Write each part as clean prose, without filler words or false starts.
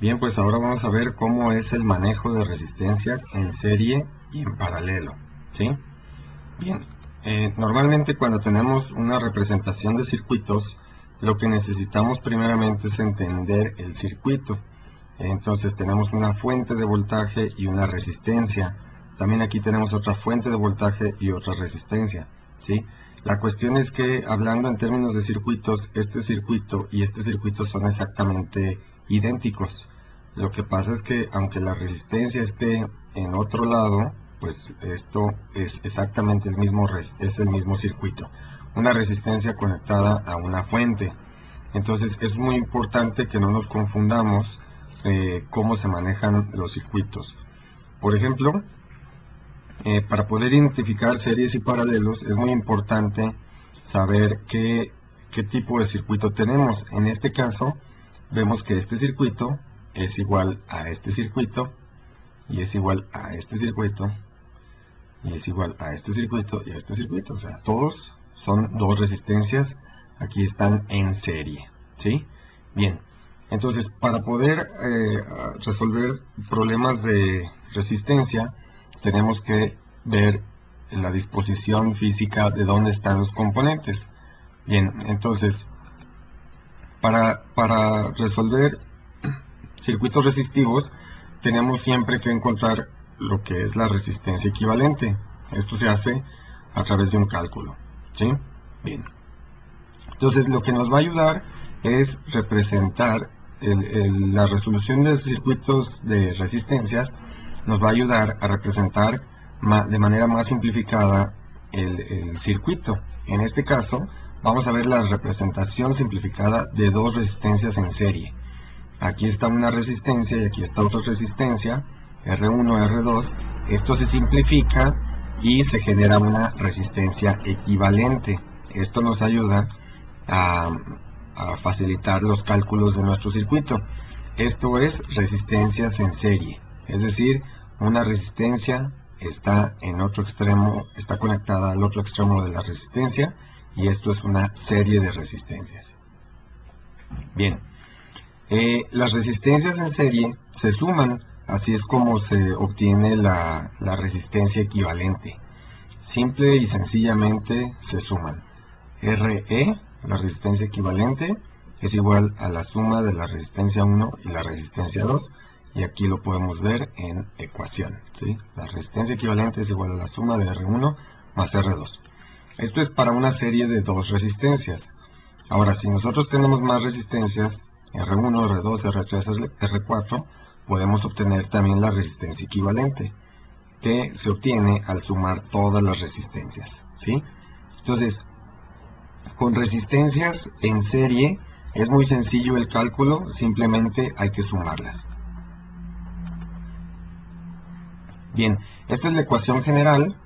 Bien, pues ahora vamos a ver cómo es el manejo de resistencias en serie y en paralelo, ¿sí? Bien, normalmente cuando tenemos una representación de circuitos, lo que necesitamos primeramente es entender el circuito. Entonces tenemos una fuente de voltaje y una resistencia. También aquí tenemos otra fuente de voltaje y otra resistencia, ¿sí? La cuestión es que, hablando en términos de circuitos, este circuito y este circuito son exactamente idénticos. Lo que pasa es que, aunque la resistencia esté en otro lado, pues esto es exactamente es el mismo circuito. Una resistencia conectada a una fuente. Entonces es muy importante que no nos confundamos cómo se manejan los circuitos. Por ejemplo, para poder identificar series y paralelos es muy importante saber qué tipo de circuito tenemos. En este caso, vemos que este circuito es igual a este circuito, y es igual a este circuito, y es igual a este circuito y a este circuito. O sea, todos son dos resistencias, aquí están en serie, ¿sí? Bien, entonces para poder resolver problemas de resistencia, tenemos que ver la disposición física de dónde están los componentes. Bien, entonces, para resolver circuitos resistivos, tenemos siempre que encontrar lo que es la resistencia equivalente. Esto se hace a través de un cálculo, ¿sí? Bien. Entonces, lo que nos va a ayudar es representar la resolución de circuitos de resistencias, nos va a ayudar a representar de manera más simplificada el circuito. En este caso, vamos a ver la representación simplificada de dos resistencias en serie. Aquí está una resistencia y aquí está otra resistencia, R1, R2. Esto se simplifica y se genera una resistencia equivalente. Esto nos ayuda a facilitar los cálculos de nuestro circuito. Esto es resistencias en serie, es decir, una resistencia está en otro extremo, está conectada al otro extremo de la resistencia, y esto es una serie de resistencias. Bien, las resistencias en serie se suman, así es como se obtiene la resistencia equivalente. Simple y sencillamente se suman. RE, la resistencia equivalente, es igual a la suma de la resistencia 1 y la resistencia 2, y aquí lo podemos ver en ecuación, ¿sí? La resistencia equivalente es igual a la suma de R1 más R2. Esto es para una serie de dos resistencias. Ahora, si nosotros tenemos más resistencias, R1, R2, R3, R4, podemos obtener también la resistencia equivalente, que se obtiene al sumar todas las resistencias, ¿sí? Entonces, con resistencias en serie es muy sencillo el cálculo, simplemente hay que sumarlas. Bien, esta es la ecuación general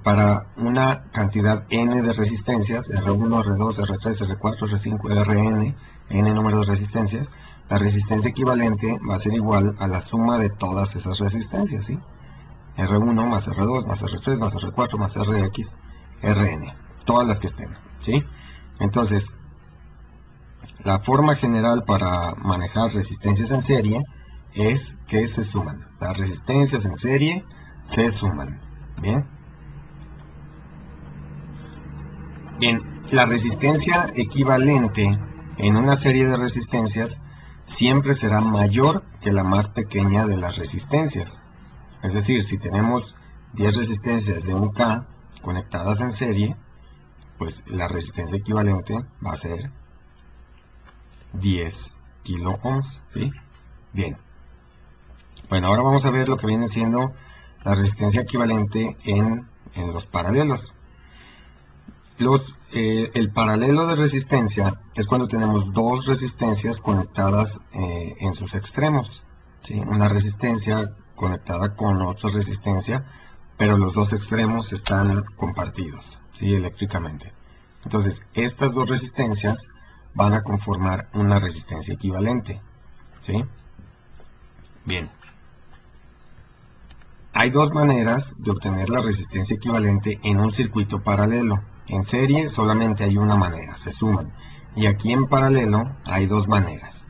para una cantidad n de resistencias, R1, R2, R3, R4, R5, Rn, n número de resistencias. La resistencia equivalente va a ser igual a la suma de todas esas resistencias, ¿sí? R1 más R2 más R3 más R4 más Rx, Rn, todas las que estén, ¿sí? Entonces, la forma general para manejar resistencias en serie es que se suman. Las resistencias en serie se suman. Bien. Bien, la resistencia equivalente en una serie de resistencias siempre será mayor que la más pequeña de las resistencias. Es decir, si tenemos 10 resistencias de 1K conectadas en serie, pues la resistencia equivalente va a ser 10 kilo ohms, ¿sí? Bien. Bueno, ahora vamos a ver lo que viene siendo la resistencia equivalente en los paralelos. El paralelo de resistencia es cuando tenemos dos resistencias conectadas en sus extremos, ¿sí? Una resistencia conectada con otra resistencia, pero los dos extremos están compartidos, ¿sí? Eléctricamente. Entonces, estas dos resistencias van a conformar una resistencia equivalente, ¿sí? Bien. Hay dos maneras de obtener la resistencia equivalente en un circuito paralelo. En serie solamente hay una manera, se suman. Y aquí en paralelo hay dos maneras.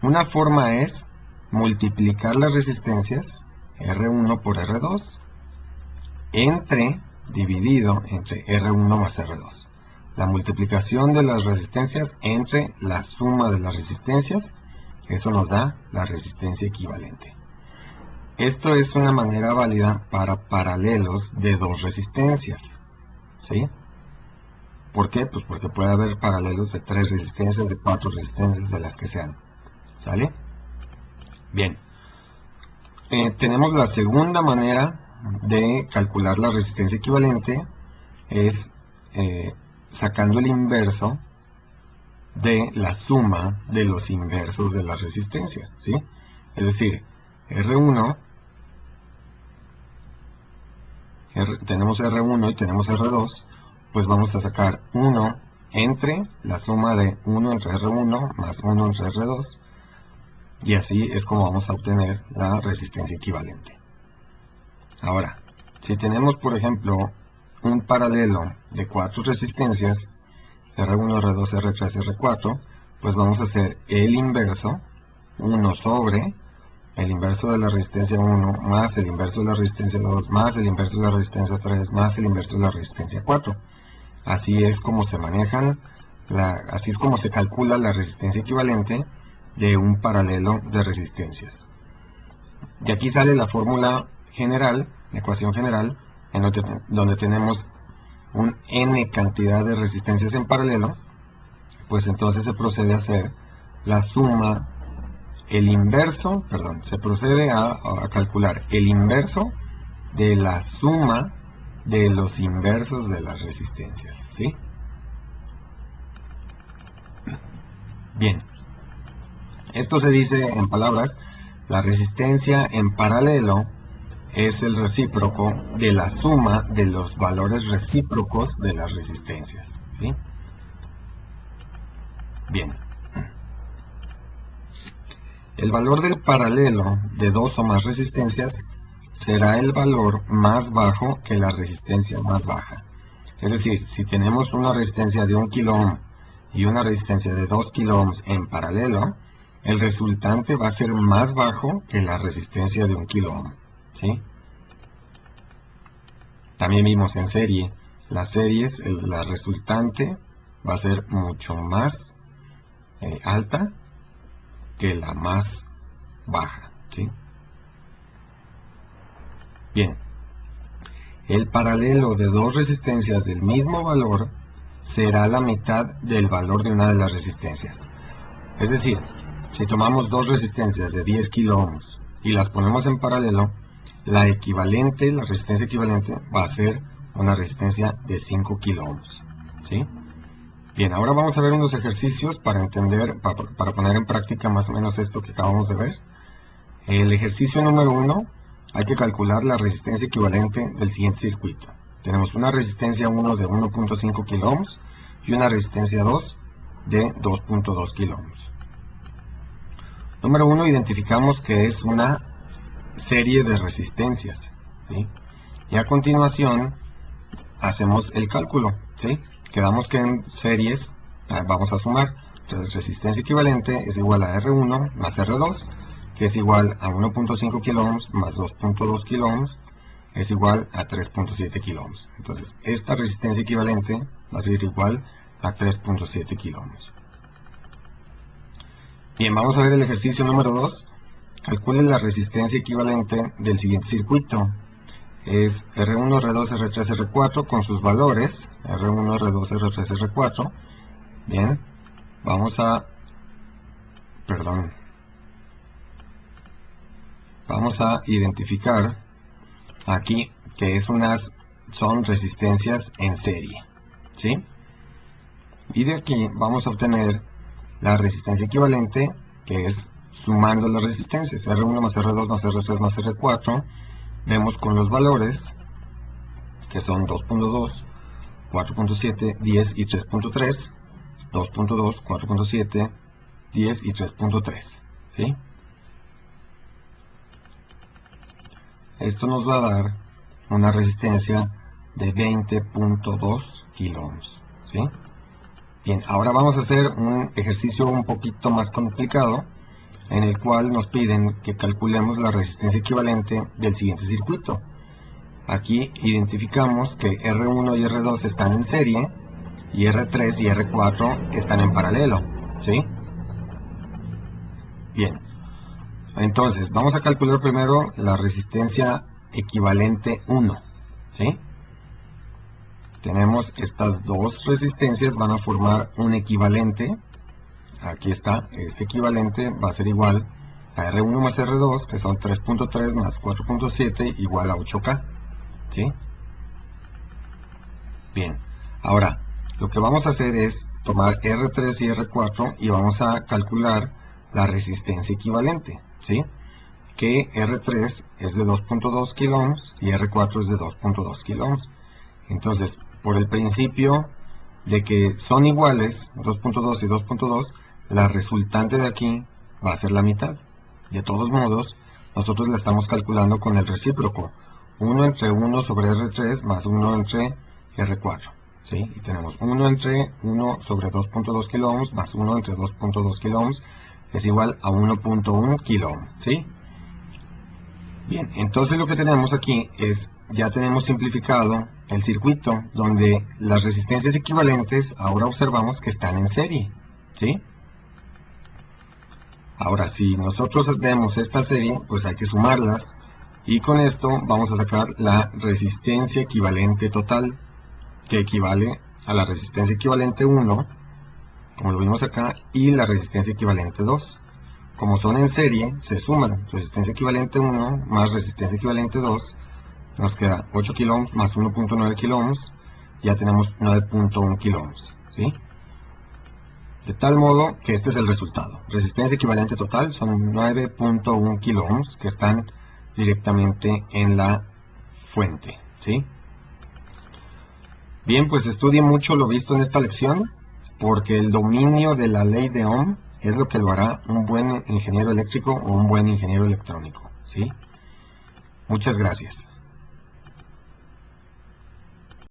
Una forma es multiplicar las resistencias R1 por R2 dividido entre R1 más R2. La multiplicación de las resistencias entre la suma de las resistencias, eso nos da la resistencia equivalente. Esto es una manera válida para paralelos de dos resistencias, ¿sí? ¿Por qué? Pues porque puede haber paralelos de 3 resistencias, de 4 resistencias, de las que sean. ¿Sale? Bien. Tenemos la segunda manera de calcular la resistencia equivalente, es sacando el inverso de la suma de los inversos de la resistencia, ¿sí? Es decir, R1, tenemos R1 y tenemos R2, pues vamos a sacar 1 entre la suma de 1 entre R1 más 1 entre R2, y así es como vamos a obtener la resistencia equivalente. Ahora, si tenemos, por ejemplo, un paralelo de 4 resistencias, R1, R2, R3, R4, pues vamos a hacer el inverso, 1 sobre el inverso de la resistencia 1 más el inverso de la resistencia 2 más el inverso de la resistencia 3 más el inverso de la resistencia 4. Así es como se manejan, así es como se calcula la resistencia equivalente de un paralelo de resistencias. Y aquí sale la fórmula general, la ecuación general, en donde tenemos un n cantidad de resistencias en paralelo, pues entonces se procede a hacer la suma, se procede a calcular el inverso de la suma de los inversos de las resistencias, ¿sí? Bien, esto se dice en palabras, la resistencia en paralelo es el recíproco de la suma de los valores recíprocos de las resistencias, ¿sí? Bien. El valor del paralelo de dos o más resistencias será el valor más bajo que la resistencia más baja. Es decir, si tenemos una resistencia de 1 kilo ohm y una resistencia de 2 kilo ohms en paralelo, el resultante va a ser más bajo que la resistencia de 1 kilo ohm, ¿sí? También vimos en serie, las series, la resultante va a ser mucho más alta que la más baja, ¿sí? Bien, el paralelo de dos resistencias del mismo valor será la mitad del valor de una de las resistencias. Es decir, si tomamos dos resistencias de 10 kilo ohms y las ponemos en paralelo, la resistencia equivalente va a ser una resistencia de 5 kilo ohms, ¿sí? Bien, ahora vamos a ver unos ejercicios para entender, para poner en práctica más o menos esto que acabamos de ver. El ejercicio número 1, hay que calcular la resistencia equivalente del siguiente circuito. Tenemos una resistencia 1 de 1.5 kilo ohms y una resistencia 2 de 2.2 kilo ohms. Número 1, identificamos que es una serie de resistencias, ¿sí? Y a continuación hacemos el cálculo, ¿sí? Quedamos que en series vamos a sumar. Entonces, resistencia equivalente es igual a R1 más R2, que es igual a 1.5 kilo ohms más 2.2 kilo ohms, es igual a 3.7 kilo ohms. Entonces, esta resistencia equivalente va a ser igual a 3.7 kilo ohms. Bien, vamos a ver el ejercicio número 2. Calcule la resistencia equivalente del siguiente circuito. Es R1, R2, R3, R4 con sus valores, R1, R2, R3, R4. Bien, vamos a identificar aquí que son resistencias en serie, ¿sí? Y de aquí vamos a obtener la resistencia equivalente, que es sumando las resistencias, R1 más R2 más R3 más R4, vemos con los valores, que son 2.2, 4.7, 10 y 3.3, 2.2, 4.7, 10 y 3.3, ¿sí? Esto nos va a dar una resistencia de 20.2 kilo ohms, ¿sí? Bien, ahora vamos a hacer un ejercicio un poquito más complicado. en el cual nos piden que calculemos la resistencia equivalente del siguiente circuito. Aquí identificamos que R1 y R2 están en serie y R3 y R4 están en paralelo, ¿sí? Bien, entonces vamos a calcular primero la resistencia equivalente 1, ¿sí? Tenemos estas dos resistencias, van a formar un equivalente. Aquí está, este equivalente va a ser igual a R1 más R2, que son 3.3 más 4.7, igual a 8K, ¿sí? Bien, ahora, lo que vamos a hacer es tomar R3 y R4 y vamos a calcular la resistencia equivalente, ¿sí? Que R3 es de 2.2 kilo ohms y R4 es de 2.2 kilo ohms. Entonces, por el principio de que son iguales, 2.2 y 2.2, la resultante de aquí va a ser la mitad. De todos modos, nosotros la estamos calculando con el recíproco, 1 entre 1 sobre R3 más 1 entre R4, ¿sí? Y tenemos 1 entre 1 sobre 2.2 kilo ohms más 1 entre 2.2 kilo ohms es igual a 1.1 kilo ohm, ¿sí? Bien, entonces lo que tenemos aquí es, ya tenemos simplificado el circuito donde las resistencias equivalentes ahora observamos que están en serie, ¿sí? Ahora, si nosotros vemos esta serie, pues hay que sumarlas y con esto vamos a sacar la resistencia equivalente total, que equivale a la resistencia equivalente 1, como lo vimos acá, y la resistencia equivalente 2. Como son en serie, se suman resistencia equivalente 1 más resistencia equivalente 2, nos queda 8 kilo ohms más 1.9 kilo ohms, ya tenemos 9.1 kilo ohms, ¿sí? De tal modo que este es el resultado. Resistencia equivalente total son 9.1 kilo ohms que están directamente en la fuente, ¿sí? Bien, pues estudie mucho lo visto en esta lección, porque el dominio de la ley de Ohm es lo que lo hará un buen ingeniero eléctrico o un buen ingeniero electrónico, ¿sí? Muchas gracias.